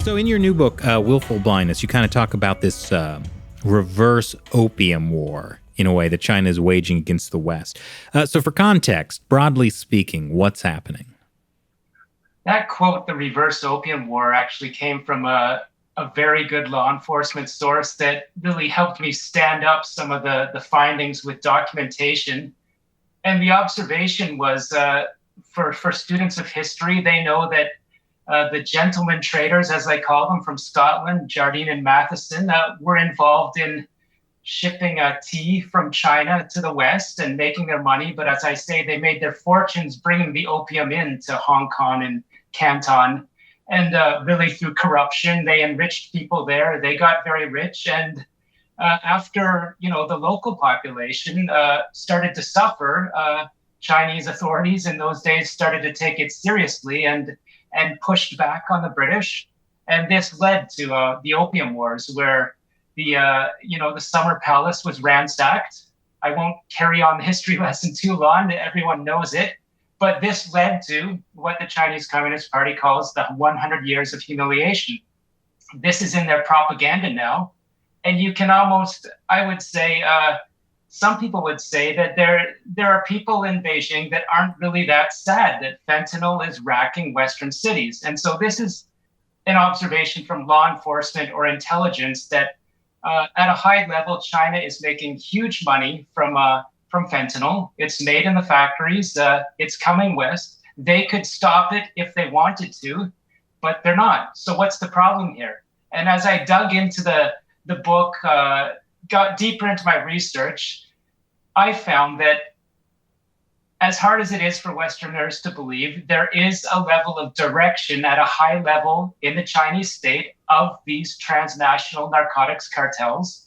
So in your new book, Willful Blindness, you kind of talk about this reverse opium war in a way that China is waging against the West. So for context, broadly speaking, what's happening? That quote, the reverse opium war, actually came from a very good law enforcement source that really helped me stand up some of the findings with documentation. And the observation was for students of history, they know that the gentleman traders, as I call them, from Scotland, Jardine and Matheson, were involved in shipping tea from China to the West and making their money. But as I say, they made their fortunes bringing the opium into Hong Kong and Canton. And really through corruption, they enriched people there. They got very rich. And after, the local population started to suffer, Chinese authorities in those days started to take it seriously and pushed back on the British. And this led to the Opium Wars, where the Summer Palace was ransacked. I won't carry on the history lesson too long. Everyone knows it. But this led to what the Chinese Communist Party calls the 100 years of humiliation. This is in their propaganda now. And you can almost, I would say, some people would say that there are people in Beijing that aren't really that sad that fentanyl is racking Western cities. And so this is an observation from law enforcement or intelligence that at a high level, China is making huge money from fentanyl. It's made in the factories. It's coming west. They could stop it if they wanted to, but they're not. So what's the problem here? And as I dug into the book, got deeper into my research, I found that as hard as it is for Westerners to believe, there is a level of direction at a high level in the Chinese state of these transnational narcotics cartels.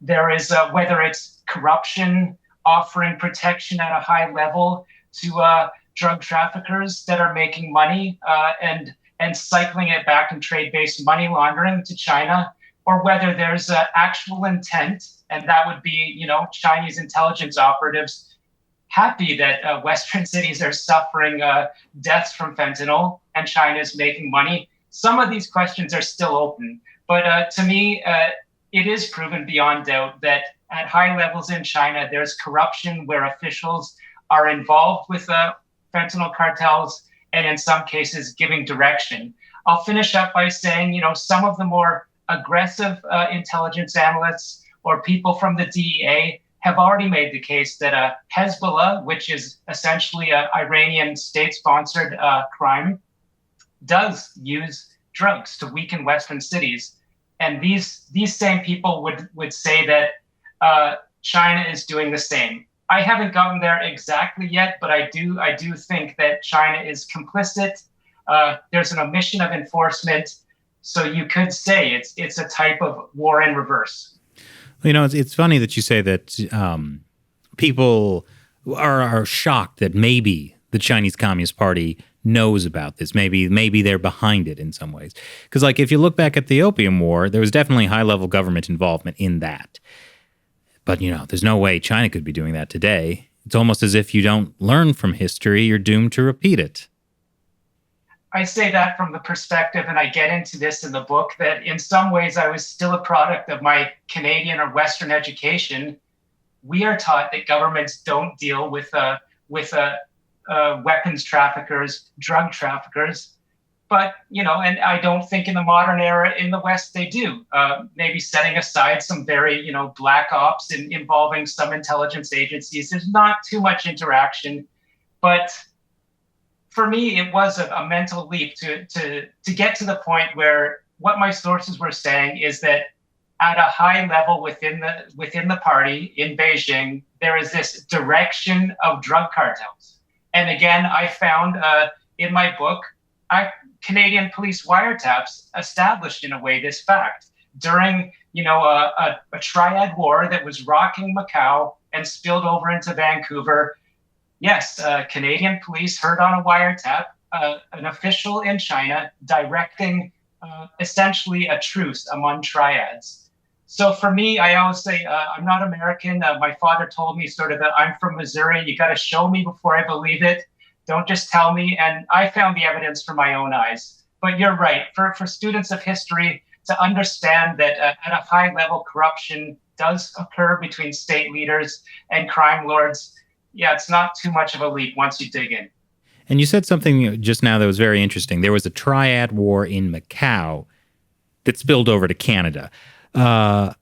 There is, whether it's corruption, offering protection at a high level to drug traffickers that are making money and cycling it back in trade-based money laundering to China, or whether there's actual intent, and that would be, Chinese intelligence operatives happy that Western cities are suffering deaths from fentanyl and China is making money. Some of these questions are still open, but to me, it is proven beyond doubt that at high levels in China, there's corruption where officials are involved with fentanyl cartels and in some cases giving direction. I'll finish up by saying, some of the more aggressive intelligence analysts or people from the DEA have already made the case that Hezbollah, which is essentially an Iranian state-sponsored crime, does use drugs to weaken Western cities. And these same people would say that China is doing the same. I haven't gotten there exactly yet, but I do think that China is complicit. There's an omission of enforcement. So you could say it's a type of war in reverse. It's funny that you say that people are shocked that maybe the Chinese Communist Party knows about this. Maybe they're behind it in some ways. Because, if you look back at the Opium War, there was definitely high-level government involvement in that. But, there's no way China could be doing that today. It's almost as if you don't learn from history, you're doomed to repeat it. I say that from the perspective, and I get into this in the book, that in some ways I was still a product of my Canadian or Western education. We are taught that governments don't deal with weapons traffickers, drug traffickers. But, and I don't think in the modern era in the West they do. Maybe setting aside some very, black ops involving some intelligence agencies. There's not too much interaction. But for me, it was a mental leap to get to the point where what my sources were saying is that at a high level within the party in Beijing, there is this direction of drug cartels. And again, I found in my book, Canadian police wiretaps established in a way this fact. During a triad war that was rocking Macau and spilled over into Vancouver, yes, Canadian police heard on a wiretap an official in China directing essentially a truce among triads. So for me, I always say I'm not American. My father told me sort of that I'm from Missouri. You got to show me before I believe it. Don't just tell me. And I found the evidence for my own eyes. But you're right. For students of history to understand that at a high level, corruption does occur between state leaders and crime lords, yeah, it's not too much of a leap once you dig in. And you said something just now that was very interesting. There was a triad war in Macau that spilled over to Canada. How?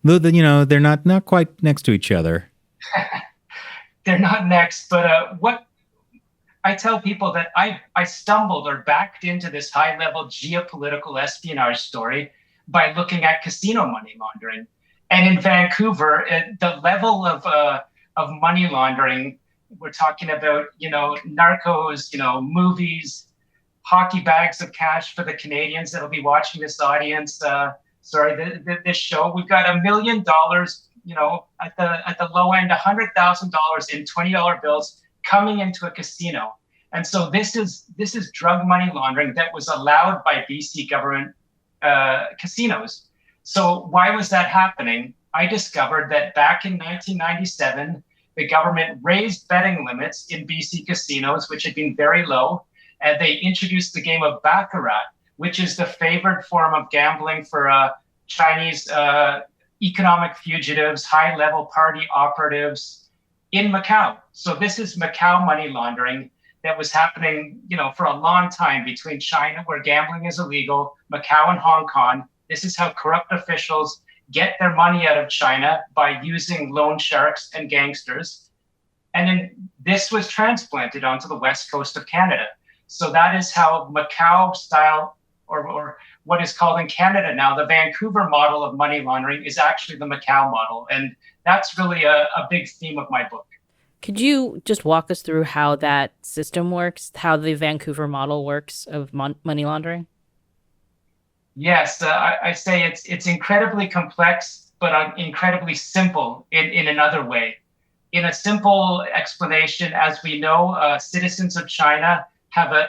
You know, they're not quite next to each other. They're not next, but what I tell people that I stumbled or backed into this high level geopolitical espionage story by looking at casino money laundering. And in Vancouver, the level of money laundering, we're talking about, narcos, movies, hockey bags of cash for the Canadians that'll be watching this audience. This show. We've got $1 million, at the low end, $100,000 in $20 bills coming into a casino. And so this is drug money laundering that was allowed by BC government casinos. So why was that happening? I discovered that back in 1997, the government raised betting limits in BC casinos, which had been very low, and they introduced the game of baccarat, which is the favored form of gambling for Chinese economic fugitives, high-level party operatives in Macau. So this is Macau money laundering that was happening, for a long time between China, where gambling is illegal, Macau and Hong Kong. This is how corrupt officials get their money out of China by using loan sharks and gangsters. And then this was transplanted onto the west coast of Canada. So that is how Macau style, or what is called in Canada now, the Vancouver model of money laundering is actually the Macau model. And that's really a big theme of my book. Could you just walk us through how that system works, how the Vancouver model works of money laundering? Yes, I say it's incredibly complex, but incredibly simple in another way. In a simple explanation, as we know, citizens of China have a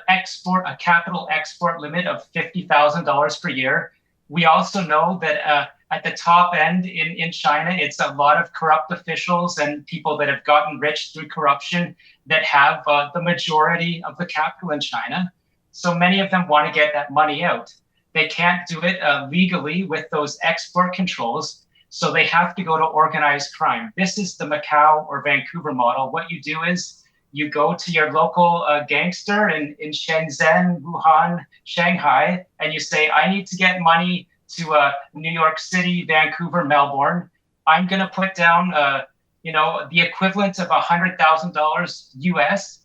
capital export limit of $50,000 per year. We also know that at the top end in China, it's a lot of corrupt officials and people that have gotten rich through corruption that have the majority of the capital in China. So many of them want to get that money out. They can't do it legally with those export controls, so they have to go to organized crime. This is the Macau or Vancouver model. What you do is you go to your local gangster in Shenzhen, Wuhan, Shanghai, and you say, I need to get money to New York City, Vancouver, Melbourne. I'm going to put down, the equivalent of $100,000 US.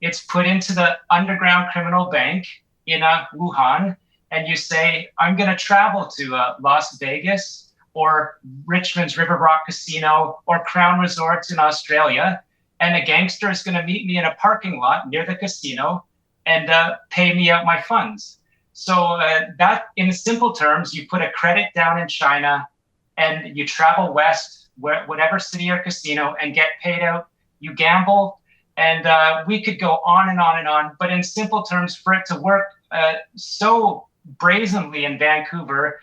It's put into the underground criminal bank in Wuhan. And you say, I'm going to travel to Las Vegas or Richmond's River Rock Casino or Crown Resorts in Australia. And a gangster is going to meet me in a parking lot near the casino and pay me out my funds. So that, in simple terms, you put a credit down in China and you travel west, whatever city or casino, and get paid out. You gamble, and we could go on and on and on. But in simple terms, for it to work so brazenly in Vancouver,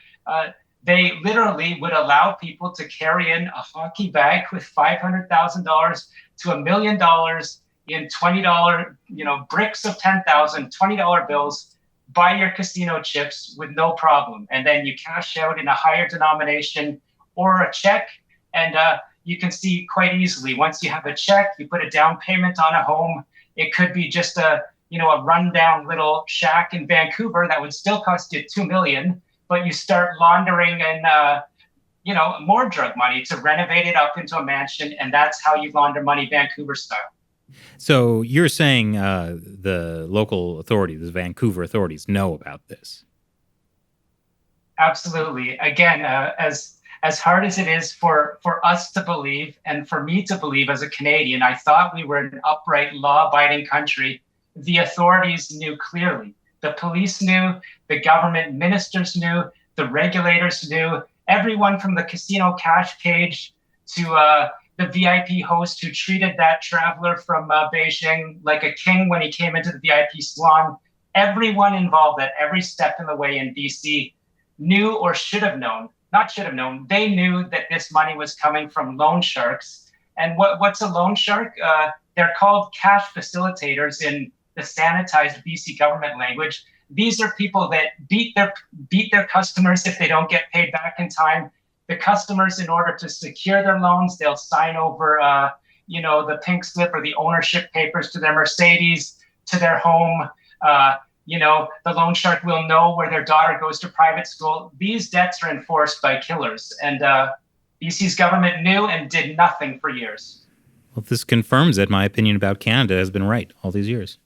they literally would allow people to carry in a hockey bag with $500,000 to $1 million in $20, bricks of 10,000, $20 bills, buy your casino chips with no problem. And then you cash out in a higher denomination or a check. And you can see quite easily, once you have a check, you put a down payment on a home. It could be just a rundown little shack in Vancouver that would still cost you $2 million, but you start laundering and more drug money to renovate it up into a mansion, and that's how you launder money Vancouver style. So you're saying the local authorities, the Vancouver authorities, know about this? Absolutely. Again, as hard as it is for us to believe, and for me to believe as a Canadian, I thought we were an upright, law-abiding country. The authorities knew clearly. The police knew, the government ministers knew, the regulators knew, everyone from the casino cash cage to the VIP host who treated that traveler from Beijing like a king when he came into the VIP salon. Everyone involved at every step in the way in BC knew or should have known, not should have known, they knew that this money was coming from loan sharks. And what's a loan shark? They're called cash facilitators in the sanitized BC government language. These are people that beat their customers if they don't get paid back in time. The customers, in order to secure their loans, they'll sign over, the pink slip or the ownership papers to their Mercedes, to their home. The loan shark will know where their daughter goes to private school. These debts are enforced by killers, and BC's government knew and did nothing for years. Well, this confirms that my opinion about Canada has been right all these years.